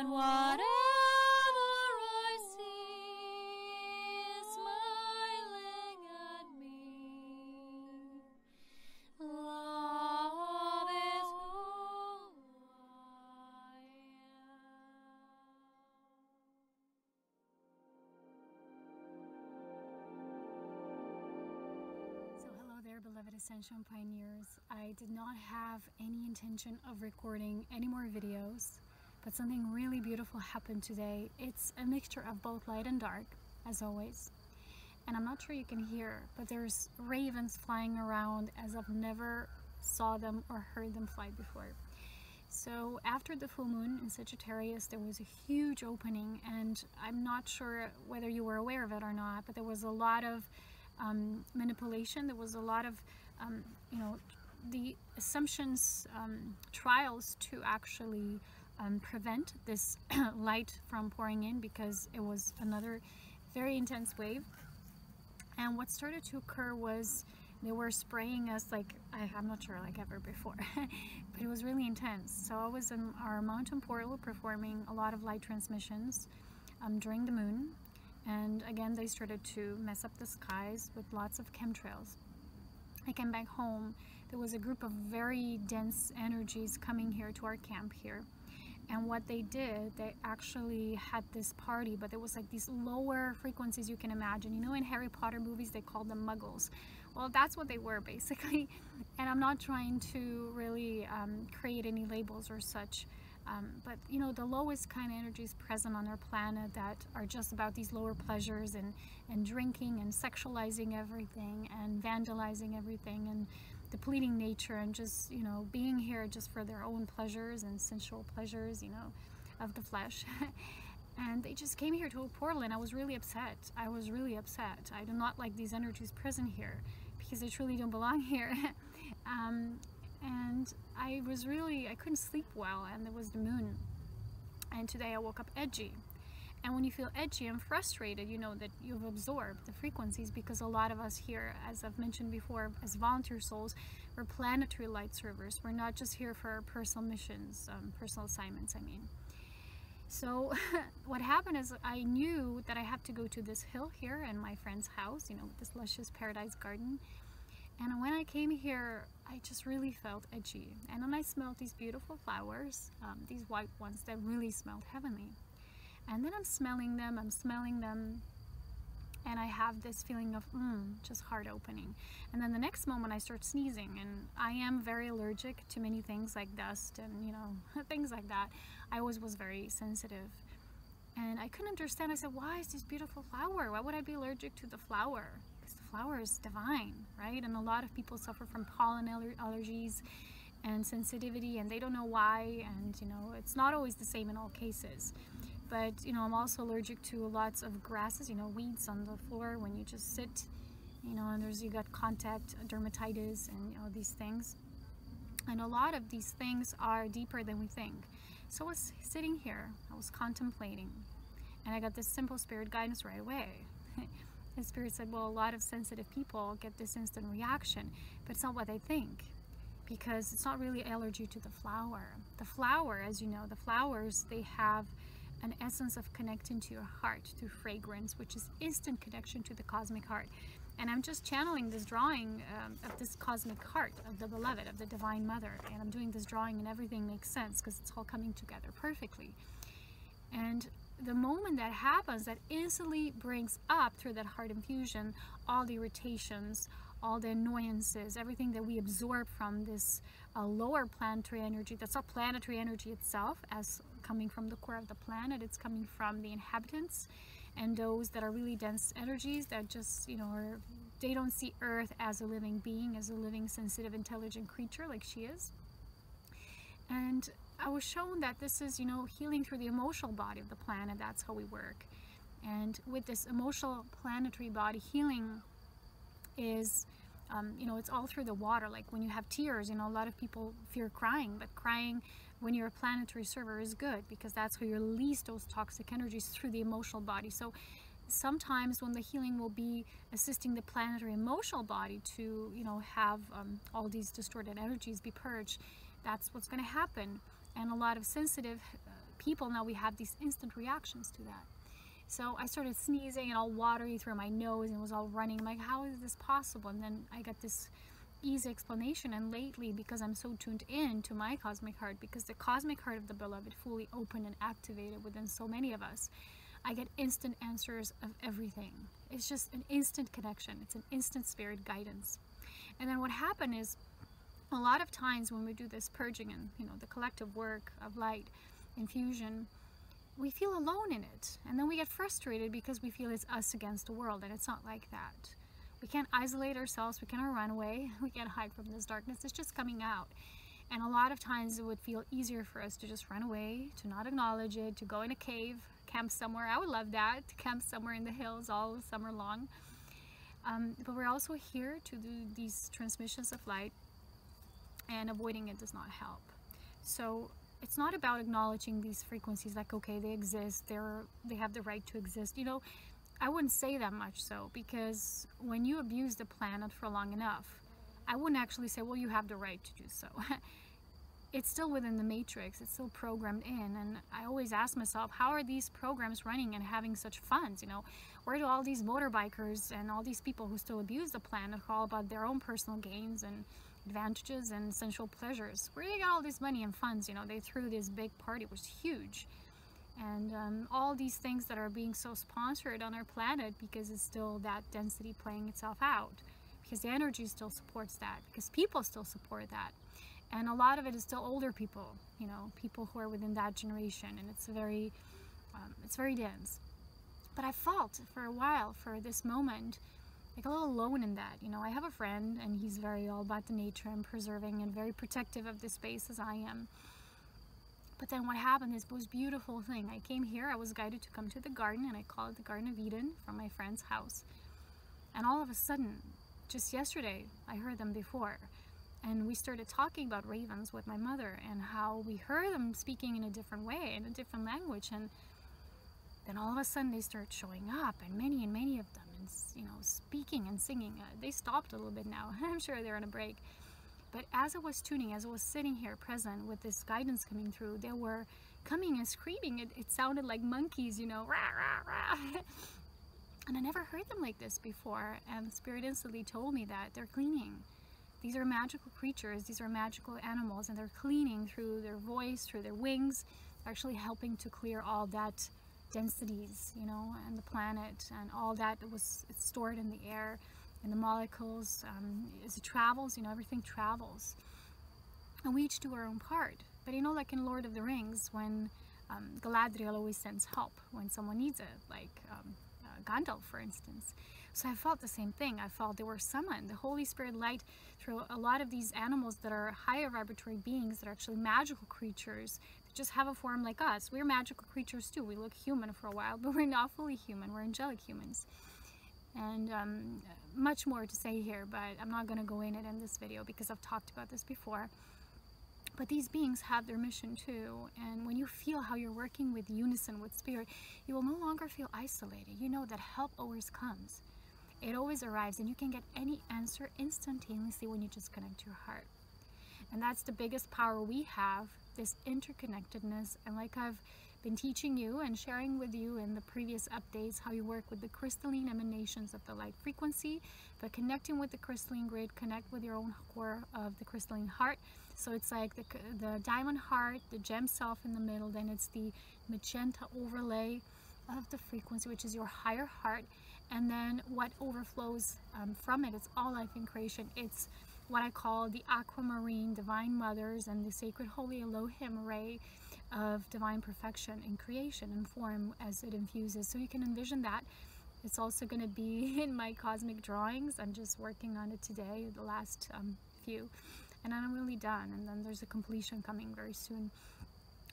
and whatever I see is smiling at me. Love is who I am. So hello there, beloved Ascension pioneers. I did not have any intention of recording any more videos, but something really beautiful happened today. It's a mixture of both light and dark, as always. And I'm not sure you can hear, but there's ravens flying around as I've never saw them or heard them fly before. So after the full moon in Sagittarius, there was a huge opening, and I'm not sure whether you were aware of it or not, but there was a lot of manipulation. There was a lot of, the Ascension's trials to actually prevent this light from pouring in, because it was another very intense wave. And what started to occur was they were spraying us like, I'm not sure, like ever before, but it was really intense. So I was in our mountain portal performing a lot of light transmissions during the moon. And again, they started to mess up the skies with lots of chemtrails. I came back home. There was a group of very dense energies coming here to our camp here. And what they did, they actually had this party, but there was like these lower frequencies you can imagine. You know, in Harry Potter movies, they call them muggles. Well, that's what they were basically. And I'm not trying to really create any labels or such. But you know, the lowest kind of energies present on our planet that are just about these lower pleasures and drinking and sexualizing everything and vandalizing everything and depleting nature and just, you know, being here just for their own pleasures and sensual pleasures, you know, of the flesh. And they just came here to a portal, and I was really upset. I was really upset. I do not like these energies present here because they truly don't belong here. And I couldn't sleep well, and there was the moon. And today I woke up edgy. And when you feel edgy and frustrated, you know that you've absorbed the frequencies, because a lot of us here, as I've mentioned before, as volunteer souls, we're planetary light servers. We're not just here for our personal missions, personal assignments, I mean. So what happened is I knew that I had to go to this hill here in my friend's house, you know, this luscious paradise garden. And when I came here, I just really felt edgy. And then I smelled these beautiful flowers, these white ones that really smelled heavenly. And then I'm smelling them, and I have this feeling of just heart opening. And then the next moment I start sneezing, and I am very allergic to many things like dust and, you know, things like that. I always was very sensitive. And I couldn't understand. I said, why is this beautiful flower? Why would I be allergic to the flower? Because the flower is divine, right? And a lot of people suffer from pollen allergies and sensitivity, and they don't know why. And, you know, it's not always the same in all cases. But, you know, I'm also allergic to lots of grasses, you know, weeds on the floor when you just sit, you know, and you got contact dermatitis and, you know, these things. And a lot of these things are deeper than we think. So I was sitting here, I was contemplating, and I got this simple spirit guidance right away. And spirit said, well, a lot of sensitive people get this instant reaction, but it's not what they think, because it's not really allergy to the flower. The flower, as you know, the flowers, they have an essence of connecting to your heart through fragrance, which is instant connection to the cosmic heart. And I'm just channeling this drawing of this cosmic heart of the beloved, of the divine mother, and I'm doing this drawing and everything makes sense because it's all coming together perfectly. And the moment that happens, that instantly brings up through that heart infusion all the irritations, all the annoyances, everything that we absorb from this lower planetary energy. That's not planetary energy itself as coming from the core of the planet. It's coming from the inhabitants and those that are really dense energies that just, you know, they don't see Earth as a living being, as a living, sensitive, intelligent creature like she is. And I was shown that this is, you know, healing through the emotional body of the planet. That's how we work. And with this emotional planetary body, healing is, you know, it's all through the water. Like when you have tears, you know, a lot of people fear crying, but crying when you're a planetary server is good, because that's how you release those toxic energies through the emotional body. So sometimes when the healing will be assisting the planetary emotional body to, you know, have all these distorted energies be purged, that's what's going to happen. And a lot of sensitive people, now we have these instant reactions to that. So I started sneezing and all watery through my nose and it was all running. I'm like, how is this possible? And then I got this easy explanation. And lately, because I'm so tuned in to my cosmic heart, because the cosmic heart of the beloved fully opened and activated within so many of us, I get instant answers of everything. It's just an instant connection. It's an instant spirit guidance. And then what happened is, a lot of times when we do this purging and, you know, the collective work of light infusion, we feel alone in it. And then we get frustrated because we feel it's us against the world, and it's not like that. We can't isolate ourselves, we can't run away, we can't hide from this darkness. It's just coming out. And a lot of times it would feel easier for us to just run away, to not acknowledge it, to go in a cave, camp somewhere. I would love that, to camp somewhere in the hills all summer long. But we're also here to do these transmissions of light, and avoiding it does not help. So it's not about acknowledging these frequencies like, okay, they exist, they have the right to exist. You know, I wouldn't say that much so, because when you abuse the planet for long enough, I wouldn't actually say, well, you have the right to do so. It's still within the matrix, it's still programmed in, and I always ask myself, how are these programs running and having such fun? You know, where do all these motorbikers and all these people who still abuse the planet, who are all about their own personal gains and advantages and sensual pleasures, where do they get all this money and funds? You know, they threw this big party, it was huge, and all these things that are being so sponsored on our planet, because it's still that density playing itself out, because the energy still supports that, because people still support that. And a lot of it is still older people, you know, people who are within that generation, and it's very dense. But I felt for a while, for this moment, like a little alone in that. You know, I have a friend, and he's very all about the nature and preserving and very protective of this space as I am. But then what happened is, the most beautiful thing, I came here, I was guided to come to the garden, and I call it the Garden of Eden, from my friend's house. And all of a sudden, just yesterday, I heard them before. And we started talking about ravens with my mother, and how we heard them speaking in a different way, in a different language. And then all of a sudden they start showing up, and many of them, and, you know, speaking and singing. They stopped a little bit now. I'm sure they're on a break. But as I was tuning, as I was sitting here present with this guidance coming through, they were coming and screaming. It sounded like monkeys, you know, rah, rah, rah. And I never heard them like this before. And Spirit instantly told me that they're cleaning. These are magical creatures, these are magical animals, and they're cleaning through their voice, through their wings, actually helping to clear all that densities, you know, and the planet, and all that was stored in the air, in the molecules. As it travels, you know, everything travels. And we each do our own part. But you know, like in Lord of the Rings, when Galadriel always sends help when someone needs it, like Gandalf, for instance. So I felt the same thing. I felt they were summoned, the Holy Spirit light, through a lot of these animals that are higher vibratory beings, that are actually magical creatures, that just have a form like us. We're magical creatures too. We look human for a while, but we're not fully human. We're angelic humans. And much more to say here, but I'm not going to go in it in this video, because I've talked about this before. But these beings have their mission too, and when you feel how you're working with unison with Spirit, you will no longer feel isolated. You know that help always comes. It always arrives, and you can get any answer instantaneously when you just connect your heart. And that's the biggest power we have, this interconnectedness. And like I've been teaching you and sharing with you in the previous updates, how you work with the crystalline emanations of the light frequency, but connecting with the crystalline grid, connect with your own core of the crystalline heart. So it's like the diamond heart, the gem self in the middle, then it's the magenta overlay of the frequency, which is your higher heart. And then what overflows from it, it's all life in creation. It's what I call the aquamarine divine mothers and the sacred holy Elohim ray of divine perfection in creation and form as it infuses. So you can envision that. It's also going to be in my cosmic drawings. I'm just working on it today, the last few, and I'm really done. And then there's a completion coming very soon.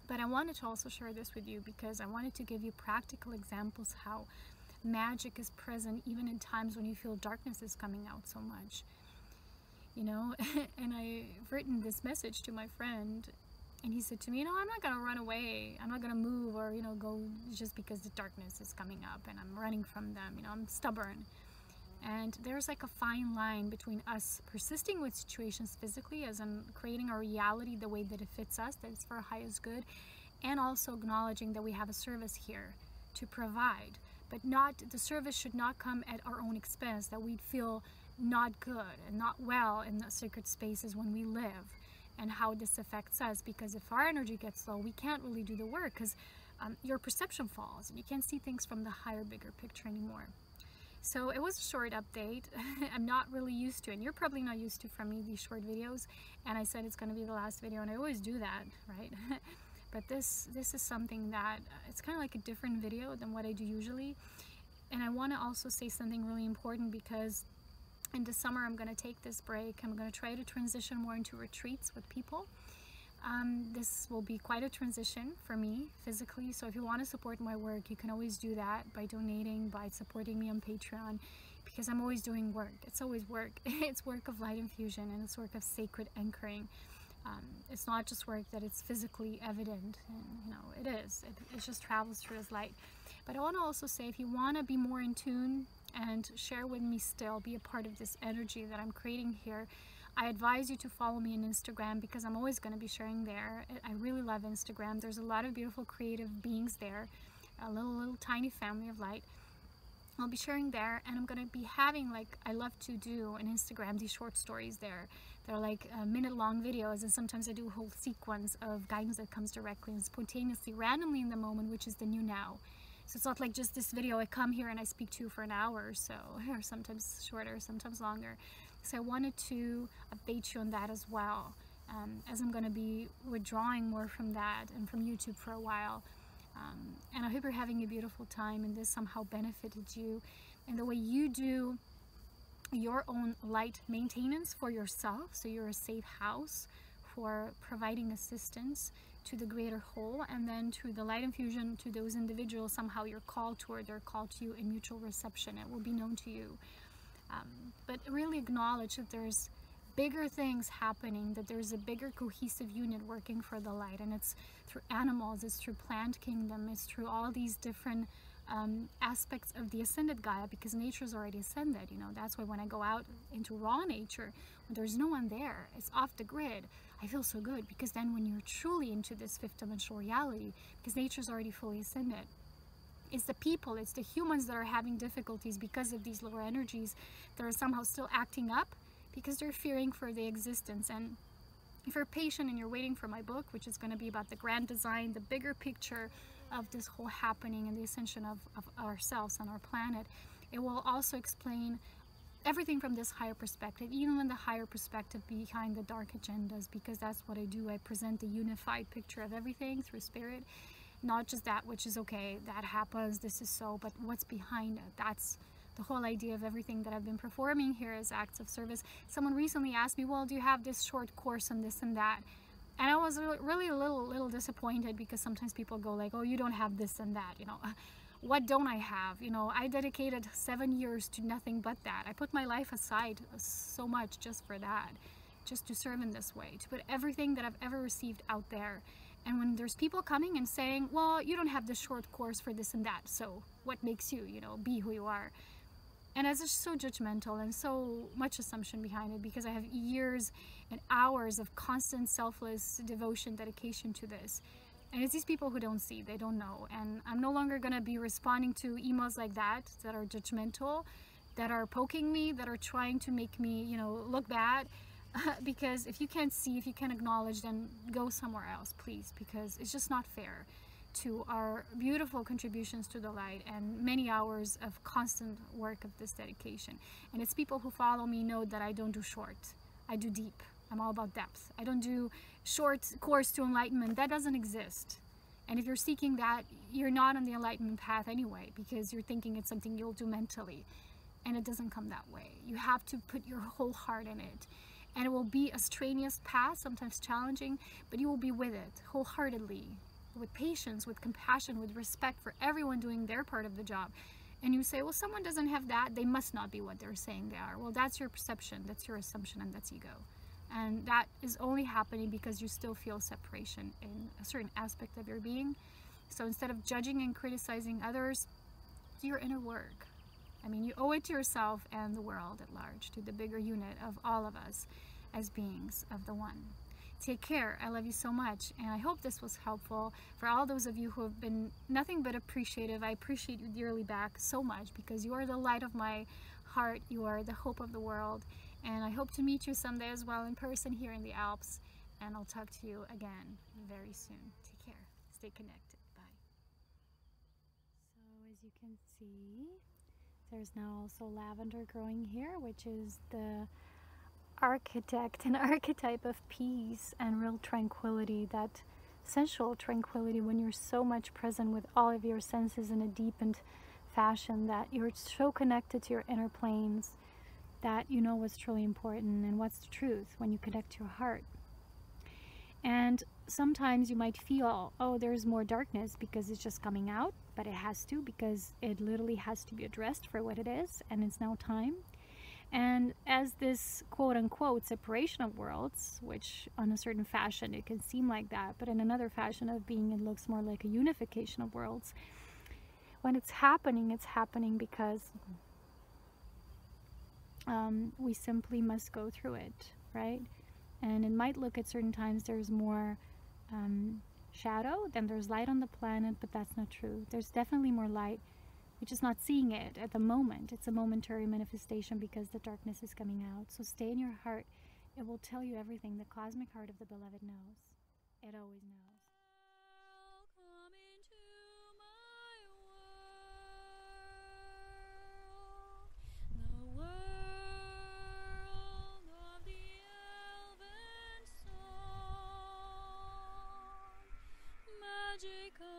But I wanted to also share this with you, because I wanted to give you practical examples how magic is present even in times when you feel darkness is coming out so much, you know. And I've written this message to my friend, and he said to me, you know, I'm not gonna run away, I'm not gonna move, or, you know, go just because the darkness is coming up and I'm running from them, you know, I'm stubborn. And there's like a fine line between us persisting with situations physically, as in creating our reality the way that it fits us, that it's for our highest good, and also acknowledging that we have a service here to provide. But the service should not come at our own expense, that we'd feel not good and not well in the sacred spaces when we live, and how this affects us. Because if our energy gets low, we can't really do the work, because your perception falls and you can't see things from the higher, bigger picture anymore. So it was a short update. I'm not really used to, and you're probably not used to from me, these short videos. And I said it's going to be the last video, and I always do that, right? But this is something that it's kind of like a different video than what I do usually. And I want to also say something really important, because in the summer I'm going to take this break. I'm going to try to transition more into retreats with people. This will be quite a transition for me physically, so if you want to support my work, you can always do that by donating, by supporting me on Patreon, because I'm always doing work. It's always work. It's work of light infusion, and it's work of sacred anchoring. It's not just work that it's physically evident, and you know, it is. It just travels through as light. But I want to also say, if you want to be more in tune and share with me still, be a part of this energy that I'm creating here, I advise you to follow me on Instagram, because I'm always going to be sharing there. I really love Instagram. There's a lot of beautiful creative beings there, a little tiny family of light. I'll be sharing there, and I'm going to be having, like I love to do on Instagram, these short stories there. They're like minute-long videos, and sometimes I do a whole sequence of guidance that comes directly and spontaneously, randomly in the moment, which is the new now. So it's not like just this video, I come here and I speak to you for an hour or so, or sometimes shorter, sometimes longer. So I wanted to update you on that as well, as I'm going to be withdrawing more from that and from YouTube for a while. And I hope you're having a beautiful time, and this somehow benefited you in the way you do your own light maintenance for yourself, so you're a safe house for providing assistance to the greater whole, and then through the light infusion to those individuals, somehow you're called to, or they're called to you in mutual reception. It will be known to you. But really acknowledge that there's bigger things happening, that there's a bigger cohesive unit working for the light, and it's through animals, it's through plant kingdom, it's through all these different aspects of the ascended Gaia, because nature's already ascended. You know, that's why when I go out into raw nature, when there's no one there, it's off the grid, I feel so good, because then when you're truly into this fifth dimensional reality, because nature's already fully ascended, it's the people, it's the humans that are having difficulties because of these lower energies that are somehow still acting up, because they're fearing for the existence. And if you're patient and you're waiting for my book, which is going to be about the grand design, the bigger picture of this whole happening and the ascension of ourselves and our planet, it will also explain everything from this higher perspective, even the higher perspective behind the dark agendas, because that's what I do. I present the unified picture of everything through spirit, not just that which is okay, that happens, this is so, but what's behind it. That's the whole idea of everything that I've been performing here as acts of service. Someone recently asked me, well, do you have this short course on this and that? And I was really a little disappointed, because sometimes people go like, oh, you don't have this and that, you know. What don't I have? You know, I dedicated 7 years to nothing but that. I put my life aside so much just for that, just to serve in this way, to put everything that I've ever received out there. And when there's people coming and saying, well, you don't have this short course for this and that, so what makes you, you know, be who you are? And it's just so judgmental and so much assumption behind it, because I have years and hours of constant selfless devotion, dedication to this. And it's these people who don't see, they don't know. And I'm no longer going to be responding to emails like that are judgmental, that are poking me, that are trying to make me, you know, look bad. Because if you can't see, if you can't acknowledge, then go somewhere else, please, because it's just not fair to our beautiful contributions to the light and many hours of constant work of this dedication. And it's people who follow me know that I don't do short, I do deep. I'm all about depth. I don't do short course to enlightenment. That doesn't exist. And if you're seeking that, you're not on the enlightenment path anyway, because you're thinking it's something you'll do mentally, and it doesn't come that way. You have to put your whole heart in it. And it will be a strenuous path, sometimes challenging, but you will be with it wholeheartedly, with patience, with compassion, with respect for everyone doing their part of the job. And you say, well, someone doesn't have that, they must not be what they're saying they are. Well, that's your perception, that's your assumption, and that's ego. And that is only happening because you still feel separation in a certain aspect of your being. So instead of judging and criticizing others, do your inner work. I mean, you owe it to yourself and the world at large, to the bigger unit of all of us as beings of the One. Take care. I love you so much, and I hope this was helpful for all those of you who have been nothing but appreciative. I appreciate you dearly back so much, because you are the light of my heart. You are the hope of the world, and I hope to meet you someday as well in person here in the Alps, and I'll talk to you again very soon. Take care. Stay connected. Bye. So as you can see, there's now also lavender growing here, which is the architect and archetype of peace and real tranquility, that sensual tranquility when you're so much present with all of your senses in a deepened fashion, that you're so connected to your inner planes that you know what's truly important and what's the truth when you connect to your heart. And sometimes you might feel, oh, there's more darkness because it's just coming out, but it has to, because it literally has to be addressed for what it is, and it's now time. And as this quote-unquote separation of worlds, which on a certain fashion it can seem like that, but in another fashion of being, it looks more like a unification of worlds. When it's happening because we simply must go through it, right? And it might look at certain times there's more shadow than there's light on the planet, but that's not true. There's definitely more light. We're just not seeing it at the moment. It's a momentary manifestation because the darkness is coming out. So stay in your heart. It will tell you everything. The cosmic heart of the beloved knows. It always knows. Come into my world, the world of the elven song, magical.